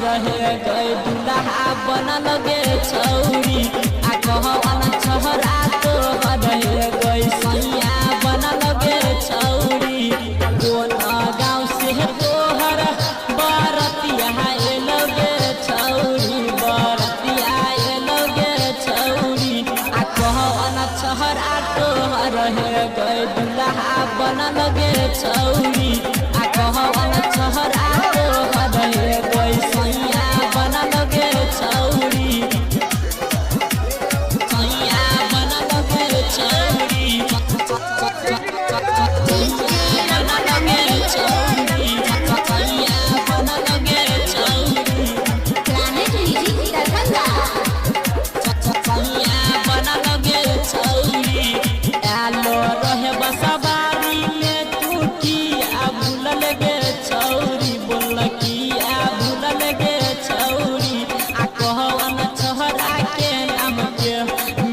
रहे गए दुल्हा बनल गे छौरी आ कहवन छोहरा तो रहे गए सैया बनल गे छौरी कोन गाँव से तोहर बरतिया एलो गे छौरी बरतिया एलो गे छौरी आ कहवन छोहरा तो रहे गए दुल्हा बनल गे छौरी आ कहवन छोहरा तो रहे गए सैया बनल गे छौरी सैया बनल गे छौरी बनल गे छौरी सैया बनल गे छौरी सैया बनल गे छौरी आलो रहे बसवारी में टूटिया भूलल गे छौरी बोल किया भूलल गे छौरी आ कहवन छोहरा के नाम के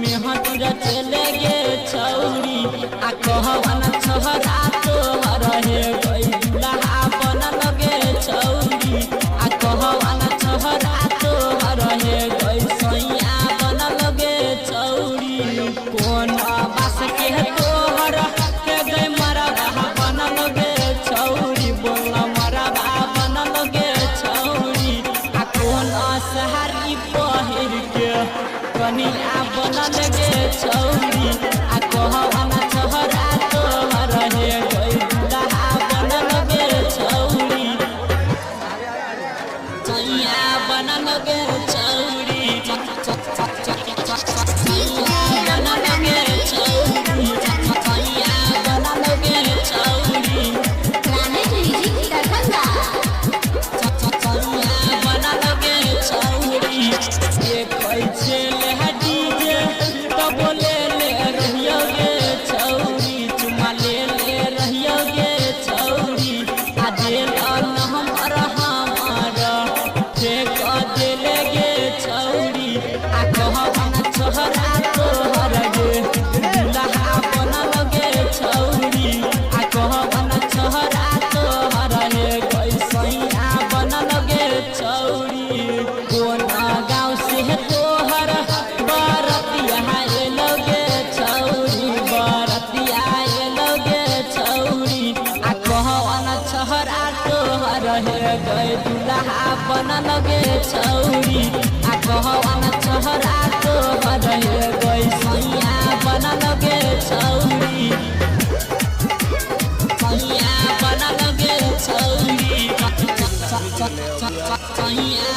मेहंदी चले गे छौरी आ कहवन छोहरा तो रहे गई दुल्हा बनल गे छौरी आ कहवन छोहरा तो रहे गई सैया बनल गे छौरी कोन बास के तोहर के गई मरबा बनल गे छौरी बोल मरबा बनल गे छौरी आ कोन सहारी पहिर के कनिया बनल गे छौरी आ कहवन छोहरा तो रहे गई दुल्हा बनल गे छौरी सैया बनल गे छौरी बनल गे छौरी सैया बनल गे छौरी सैया बनल गे छौरी कैसे लहटी जे तो बोले ले रहियो गे छौरी चुमा ले रहियो गे छौरी आ दिल हमर ठेक दिले गे छौरी आ कहवन छोहरा तोहर गे दुल्हा बनल गे छौरी आ कहवन छोहरा तोहर गे गई सैया बनल गे छौरी कोन गाँव से तोहर बरतिया एलो गे छौरी बरतिया एलो गे छौरी आ कहवन छोहरा तोहर रहे गए दुल्हा बनल गे छौरी आ कहवन छोहरा तो रहे गई सैया बनल गे छौरी सैया बनल गे छौरी सैया